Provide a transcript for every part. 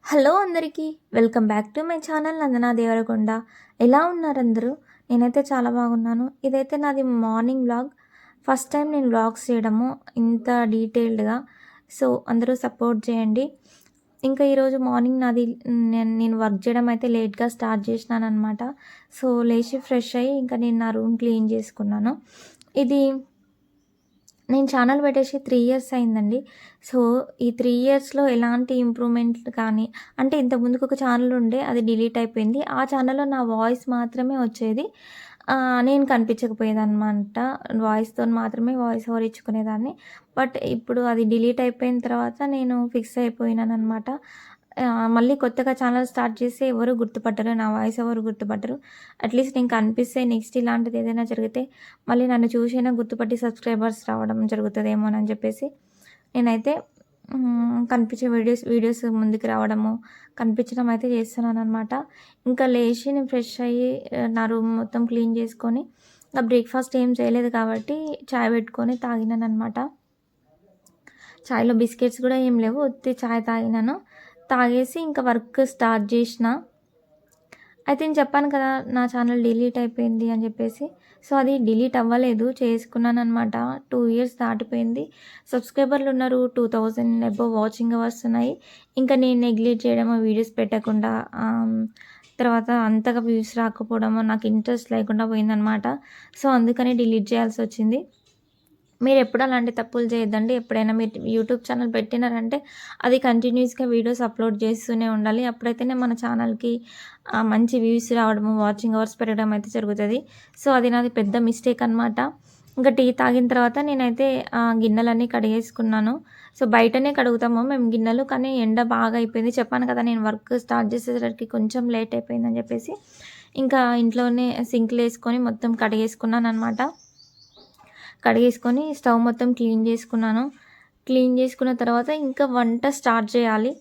Hello అందరికీ welcome back to my channel Nandana Devarakonda. ఎలా ఉన్నారు అందరూ? నేనైతే చాలా బాగున్నాను. ఇదైతే నాది మార్నింగ్ వ్లాగ్. ఫస్ట్ టైం నేను వ్లాగ్స్ చేయడము ఇంత డీటెయిల్డ్గా. సో అందరూ సపోర్ట్ చేయండి. ఇంకా ఈరోజు మార్నింగ్ నాది నేను వర్క్ చేయడం అయితే లేట్గా స్టార్ట్ చేసినాను అనమాట. సో లేచి ఫ్రెష్ అయ్యి ఇంకా నేను నా రూమ్ క్లీన్ చేసుకున్నాను. ఇది నేను ఛానల్ పెట్టేసి 3 ఇయర్స్ అయిందండి. సో, ఈ 3 ఇయర్స్‌లో ఎలాంటి ఇంప్రూవ్‌మెంట్ కానీ అంటే ఇంతకుముందుకు ఒక ఛానల్ ఉండే అది డిలీట్ అయిపోయింది. ఆ ఛానల్‌లో నా వాయిస్ మాత్రమే వచ్చేది. నేను కనిపించకపోయేదనమాట. వాయిస్‌తోని మాత్రమే వాయిస్ ఓవర్ ఇచ్చుకునేదాన్ని. బట్ ఇప్పుడు అది డిలీట్ అయిపోయిన తర్వాత నేను ఫిక్స్ అయిపోయినాననమాట. మళ్ళీ కొత్తగా ఛానల్ స్టార్ట్ చేస్తే ఎవరు గుర్తుపట్టరు. నా వాయిస్ ఎవరు గుర్తుపట్టరు. అట్‌లీస్ట్ నేను కనిపిస్తే నెక్స్ట్ ఇలాంటిది ఏదైనా జరిగితే మళ్ళీ నన్ను చూసైనా గుర్తుపట్టి సబ్స్క్రైబర్స్ రావడం జరుగుతదేమోనని చెప్పేసి నేనైతే కనిపించే వీడియోస్ ముందుకు రావడము, కనిపించడం అయితే చేస్తున్నాననమాట. ఇంకా లేచి నేను ఫ్రెష్ అయ్యి నా రూమ్ మొత్తం క్లీన్ చేసుకొని ఇంకా బ్రేక్‌ఫాస్ట్ ఏం చేయలేదు కాబట్టి చాయ్ పెట్టుకొని తాగినాననమాట. చాయ్‌లో బిస్కెట్స్ కూడా ఏం లేవు. ఉత్తి చాయ్ తాగినాను. తాగేసి ఇంకా వర్క్ స్టార్ట్ చేసిన. అయితే నేను చెప్పాను కదా! నా ఛానల్ డిలీట్ అయిపోయింది అని చెప్పేసి. సో, అది డిలీట్ అవ్వలేదు. చేసుకున్నాననమాట. 2 ఇయర్స్ దాటిపోయింది. సబ్స్క్రైబర్లున్నారు. 2000 అబోవ్ వాచింగ్ అవర్స్ ఉన్నాయి. ఇంకా నేను నెగ్లెక్ట్ చేయడము, వీడియోస్ పెట్టకుండా తర్వాత అంతగా వ్యూస్ రాకపోవడము, నాకు ఇంట్రెస్ట్ లేకుండా పోయిందనమాట. సో, అందుకని డిలీట్ చేయాల్సొచ్చింది. మీరెప్పుడు అలాంటి తప్పులు చేయొద్దండి. ఎప్పుడైనా మీరు యూట్యూబ్ ఛానల్ పెట్టినారంటే అది కంటిన్యూస్‌గా వీడియోస్ అప్‌లోడ్ చేస్తూనే ఉండాలి. అప్పుడైతేనే మన ఛానల్‌కి మంచి వ్యూస్ రావడము, వాచింగ్ అవర్స్ పెరగడం అయితే జరుగుతది. సో, అది నాది పెద్ద మిస్టేక్ అనమాట. ఇంకా టీ తాగిన తర్వాత నేనైతే గిన్నెలన్నీ కడిగేసుకున్నాను. సో, బయటనే కడుగుతాము మేము గిన్నెలు. కానీ ఎండ బాగా అయిపోయింది. చెప్పాను కదా! నేను వర్క్ స్టార్ట్ చేసేసరికి కొంచెం లేట్ అయిపోయిందని చెప్పేసి. ఇంకా ఇంట్లోనే సింక్‌లో ఏసుకొని మొత్తం కడిగేసుకున్నాననమాట. కడిగేసుకొని స్టవ్ మొత్తం క్లీన్ చేసుకున్నాను. క్లీన్ చేసుకున్న తర్వాత ఇంకా వంట స్టార్ట్ చేయాలి.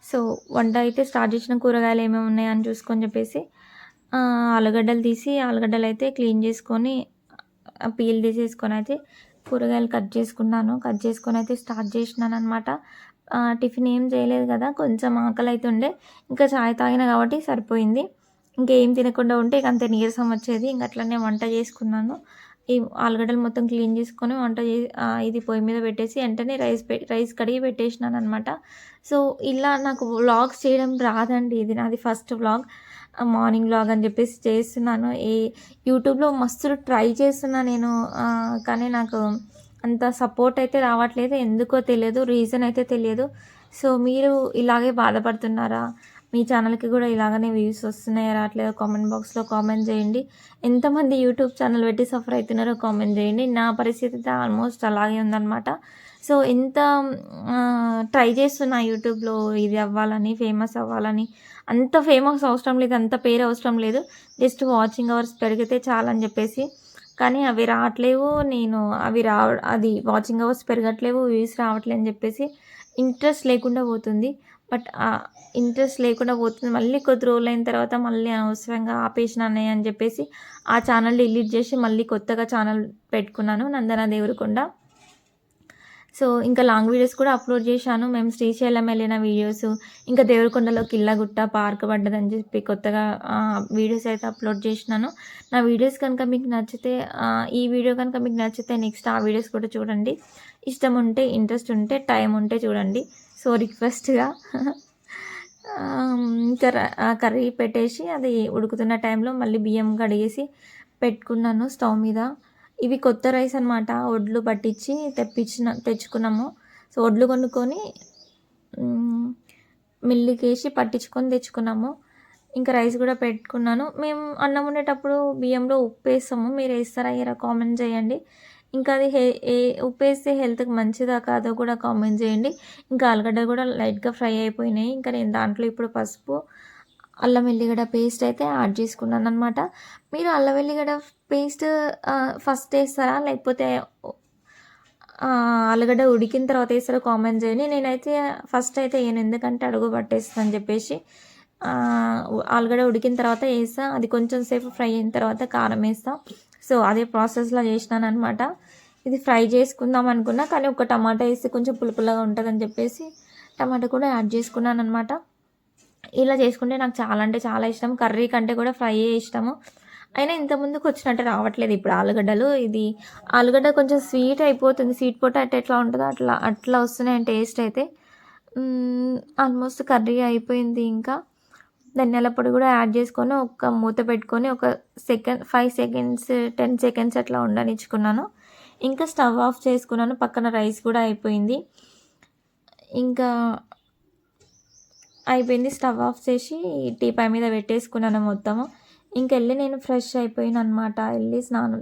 సో, వంట అయితే స్టార్ట్ చేసిన కూరగాయలు ఏమేమి ఉన్నాయని చూసుకొని చెప్పేసి ఆలుగడ్డలు తీసి ఆలుగడ్డలైతే క్లీన్ చేసుకొని పీల్ తీసేసుకొని అయితే కూరగాయలు కట్ చేసుకున్నాను. కట్ చేసుకొని అయితే స్టార్ట్ చేసినాననమాట. టిఫిన్ ఏం చేయలేదు కదా! కొంచెం ఆకలైతుండే. ఇంకా చాయ్ తాగిన కాబట్టి సరిపోయింది. ఇంకేం తినకుండా ఉంటే ఇక అంతే నీరసం వచ్చేది. ఇంక అట్లనే వంట చేసుకున్నాను. ఈ ఆలుగడ్డలు మొత్తం క్లీన్ చేసుకొని ఇది పొయ్యి మీద పెట్టేసి వెంటనే రైస్ కడిగి పెట్టేసినాననమాట. సో, ఇలా నాకు వ్లాగ్స్ చేయడం రాదండి. ఇది నాది ఫస్ట్ వ్లాగ్. మార్నింగ్ వ్లాగ్ అని చెప్పేసి చేస్తున్నాను. యూట్యూబ్‌లో మస్తు ట్రై చేస్తున్నా నేను. కానీ నాకు అంత సపోర్ట్ అయితే రావట్లేదు. ఎందుకో తెలియదు. రీజన్ అయితే తెలియదు. సో, మీరు ఇలాగే బాధపడుతున్నారా? మీ ఛానల్‌కి కూడా ఇలాగనే వ్యూస్ వస్తున్నాయా రావట్లేదా? కామెంట్ బాక్స్‌లో కామెంట్ చేయండి. ఎంతమంది యూట్యూబ్ ఛానల్ పెట్టి సఫర్ అవుతున్నారో కామెంట్ చేయండి. నా పరిస్థితి అయితే ఆల్మోస్ట్ అలాగే ఉందనమాట. సో, ఎంత ట్రై చేస్తున్నా యూట్యూబ్‌లో ఇది అవ్వాలని, ఫేమస్ అవ్వాలని. అంత ఫేమస్ అవసరం లేదు. అంత పేరు అవసరం లేదు. జస్ట్ వాచింగ్ అవర్స్ పెరిగితే చాలని చెప్పేసి. కానీ అవి రావట్లేవు. నేను అది వాచింగ్ అవర్స్ పెరగట్లేవు, వ్యూస్ రావట్లే అని చెప్పేసి ఇంట్రెస్ట్ లేకుండా పోతుంది. బట్ ఇంట్రెస్ట్ లేకుండా పోతుంది. మళ్ళీ కొద్ది రోజులైన తర్వాత మళ్ళీ అనవసరంగా ఆపేసినానే అని చెప్పేసి ఆ ఛానల్ డిలీట్ చేసి మళ్ళీ కొత్తగా ఛానల్ పెట్టుకున్నాను, నందన దేవరకొండ. సో, ఇంకా లాంగ్ వీడియోస్ కూడా అప్‌లోడ్ చేశాను. మేము శ్రీశైలం వెళ్ళిన వీడియోసు, ఇంకా దేవరకొండలో కిల్లగుట్ట పార్క్ పడ్డదని చెప్పి కొత్తగా వీడియోస్ అయితే అప్‌లోడ్ చేసినాను. నా వీడియోస్ కనుక మీకు నచ్చితే ఈ వీడియో కనుక మీకు నచ్చితే నెక్స్ట్ ఆ వీడియోస్ కూడా చూడండి. ఇష్టం ఉంటే, ఇంట్రెస్ట్ ఉంటే, టైం ఉంటే చూడండి. సో, రిక్వెస్ట్‌గా ఇంకా కర్రీ పెట్టేసి అది ఉడుకుతున్న టైంలో మళ్ళీ బియ్యం కడిగేసి పెట్టుకున్నాను స్టవ్ మీద. ఇవి కొత్త రైస్ అనమాట. ఒడ్లు పట్టించి తెచ్చుకున్నాము. సో, ఒడ్లు కొనుక్కొని మిల్లుకేసి పట్టించుకొని తెచ్చుకున్నాము. ఇంకా రైస్ కూడా పెట్టుకున్నాను. మేము అన్నం వండేటప్పుడు బియ్యంలో ఉప్పేస్తాము. మీరు వేస్తారా ఎయ్యరా కామెంట్ చేయండి. ఇంకా అది ఉప్పేస్తే హెల్త్‌కి మంచిదా కాదో కూడా కామెంట్ చేయండి. ఇంకా ఆలుగడ్డలు కూడా లైట్‌గా ఫ్రై అయిపోయినాయి. ఇంకా నేను దాంట్లో ఇప్పుడు పసుపు, అల్లం వెల్లిగడ్డ పేస్ట్ అయితే యాడ్ చేసుకున్నాననమాట. మీరు అల్లం వెల్లిగడ్డ పేస్ట్ ఫస్ట్ ఏస్తారా? లేకపోతే ఆలుగడ్డ ఉడికిన తర్వాత ఏస్తారో కామెంట్ చేయండి. నేనైతే ఫస్ట్ అయితే ఎయను. ఎందుకంటే అడుగు పట్టేస్తదని చెప్పేసి ఆలుగడ్డ ఉడికిన తర్వాత ఏస్తా. అది కొంచెం సేపు ఫ్రై అయిన తర్వాత కారం ఏస్తా. సో, అదే ప్రాసెస్‌లో చేసినాననమాట. ఇది ఫ్రై చేసుకుందాం అనుకున్నా. కానీ ఒక టమాటా ఏస్తే కొంచెం పుల్ల పుల్లగా ఉంటదని చెప్పేసి టమాటా కూడా యాడ్ చేసుకున్నాననమాట. ఇలా చేసుకుంటే నాకు చాలా అంటే చాలా ఇష్టం. కర్రీ కంటే కూడా ఫ్రైయే ఇష్టము. అయినా ఇంత ముందుకొచ్చినట్టు రావట్లేదు ఇప్పుడు ఆలుగడ్డలు. ఇది ఆలుగడ్డ కొంచెం స్వీట్ అయిపోతుంది. స్వీట్ పొటాటో ఎట్లా ఉంటదో అట్లా అట్లా వస్తున్నాయి టేస్ట్ అయితే. ఆల్మోస్ట్ కర్రీ అయిపోయింది ఇంకా. ధనియాల పొడి కూడా యాడ్ చేసుకొని ఒక మూత పెట్టుకొని ఒక 5 సెకండ్స్, 10 సెకండ్స్ అట్లా ఉండనిచ్చుకున్నాను. ఇంకా స్టవ్ ఆఫ్ చేసుకున్నాను. పక్కన రైస్ కూడా అయిపోయింది. ఇంకా అయిపోయింది. స్టవ్ ఆఫ్ చేసి టీపాయ్ మీద పెట్టేసుకున్నాను మొత్తము. ఇంకెళ్ళి నేను ఫ్రెష్ అయిపోయాననమాట.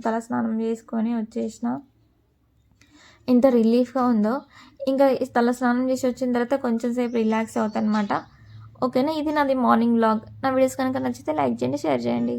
తల స్నానం చేసుకొని వచ్చేసిన. ఎంత రిలీఫ్‌గా ఉందో. ఇంకా తల స్నానం చేసి వచ్చిన తర్వాత కొంచెం సేపు రిలాక్స్ అవుతానమాట. ఓకేనా. ఇది నాది మార్నింగ్ వ్లాగ్. నా వీడియోస్ కనుక నచ్చితే లైక్ చేయండి, షేర్ చేయండి.